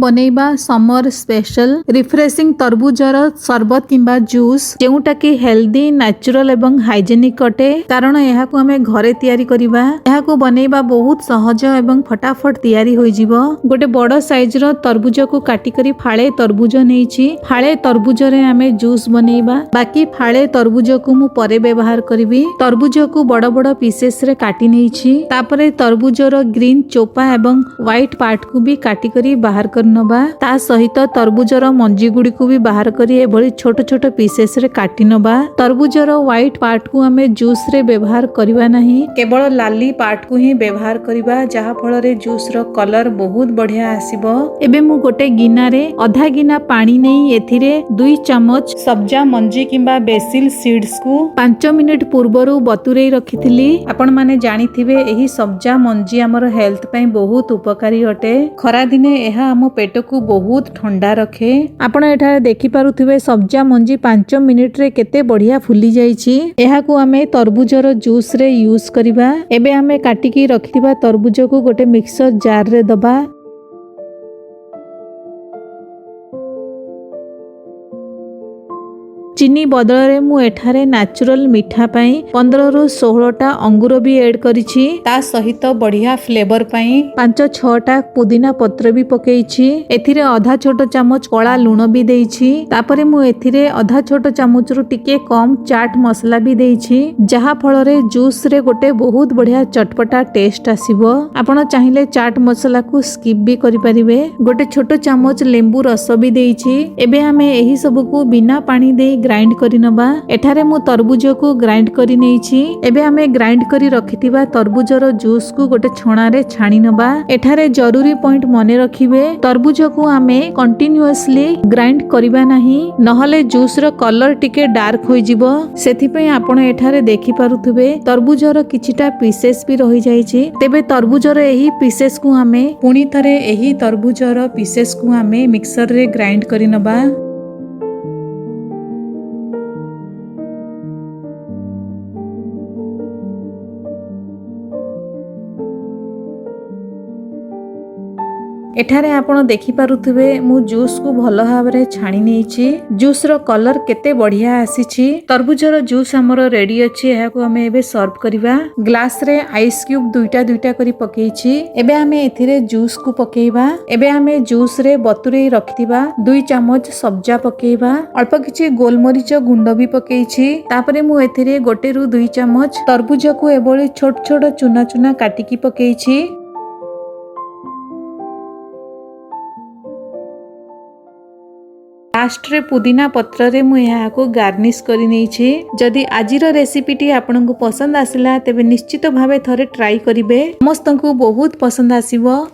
बनेबा summer special refreshing तरबुजर सरबत किंबा juice जोटा कि हेल्दी नेचुरल एवं हाइजेनिक अटे कारण यह आमे घरे तैयारी करिबा। यहाकू बनेबा बहुत सहज एवं फटाफट तैयारी होई जिवो। गोटे बड़ साइज रो तरबुज को काटी करी फाळे तरबुज नेइछि। फाळे तरबुज रे आमे जूस बनेबा। बाकी फाळे तरबुज को मु परे व्यवहार करिवि। तरबुज को बड़ बड़ पीसेस रे काटी नेइछि। तापरे तरबुज रो ग्रीन चोपा एवं व्हाइट पार्ट को भी काटी करी बाहर कर नबा। ता सहित तरबुजर मंजी गुडी को भी बाहर करी एभली छोट छोट पीसेस रे काटी नबा। तरबुजर व्हाइट पार्ट को हमें जूस रे व्यवहार करिबा नहीं, केवल लाली पार्ट को ही व्यवहार करिबा जहा फल रे जूस रो कलर बहुत बढ़िया आसीबो। एबे मु गोटे गिना रे आधा गिना पानी नहीं एथिरे 2 चम्मच सब्जा मंजी किंबा बेसिल सीड्स को 5 मिनिट पूर्वरु बतुरई रखिथिली। आपण माने जानिथिबे एही सब्जा मंजी हमर हेल्थ पई बहुत उपकारी अटे। खरा दिने एहा हम पेट को बहुत ठंडा रखे। आपण एठारे देखि पारुथिबे सब्जा मंजी 5 मिनिट रे केते बढ़िया फुली जाईछि। एहा को हमें तरबुजर जूस रे यूज करिबा। एबे हमें काटी की रखिथिबा तरबुज को गोटे मिक्सर जार रे दबा। चीनी बदल रे मु एठारे नेचुरल मीठा पई 15 रु 16 टा अंगूर भी ऐड करिछि। ता सहित बढ़िया फ्लेवर पई 5-6 टा पुदीना पत्र भी पकेइछि। एथिरे आधा छोट चामच कला लूण भी देइछि। तापरे मु एथिरे आधा छोट चामच रु टिके कम चाट मसला भी देइछि जहा फल रे जूस रे गोटे बहुत बढ़िया चटपटा टेस्ट आसीबो। आपण चाहिले चाट मसला को स्किप भी करि परिबे। गोटे छोट चामच लेंबू रस भी देइछि। एबे हमें एही सब को बिना पानी दे ग्राइंड करी नबा। एठारे मु तरबुज को ग्राइंड करी नेइछि। एबे हमें ग्राइंड करी रखिथिबा तरबुजर जूस को गोटे छणा रे छाणी नबा। एठारे जरूरी पॉइंट मने रखिबे तरबुज को हमें कंटिन्यूअसली ग्राइंड करिबा नाही, नहले जूस रो कलर टिके डार्क होई जिवो। सेथि पई आपण एठारे देखि पारुथुबे तरबुजर किछिटा पीसेस भी रहि जाईछि। तेबे तरबुजर एही पीसेस को हमें पुनी थरे एही तरबुजर पीसेस को हमें मिक्सर रे ग्राइंड करी नबा। एठारे आपण देखि पारुथुबे मु जूस को भलो भाबरे छाणी नेइछि। जूस रो कलर केते बढ़िया आसीछि। तरबुजर जूस हमरो रेडी अछि। एहा को हमें एबे सर्व करिबा। ग्लास रे आइस क्यूब दुईटा करी पकेइछि। एबे हमें एथिरे जूस को पकेइबा। एबे हमें जूस रे बतुरई रखिथिबा 2 चम्मच सब्जा पकेइबा। अल्प किछि गोलमरीच गुंड भी पकेइछि। तापरे मु एथिरे 1 रु 2 चम्मच तरबुज को एबोली छोट छोट चुना चुना काटी की पकेइछि। लास्ट रे पुदीना पत्र रे मु यहाँ को गार्निश करी नेइछि। जदि आजिर रेसिपीटी आपनकु पसंद आसिला तेबे निश्चित भावे थरे ट्राई करिवे। समस्तंकु बहुत पसंद आसीबो।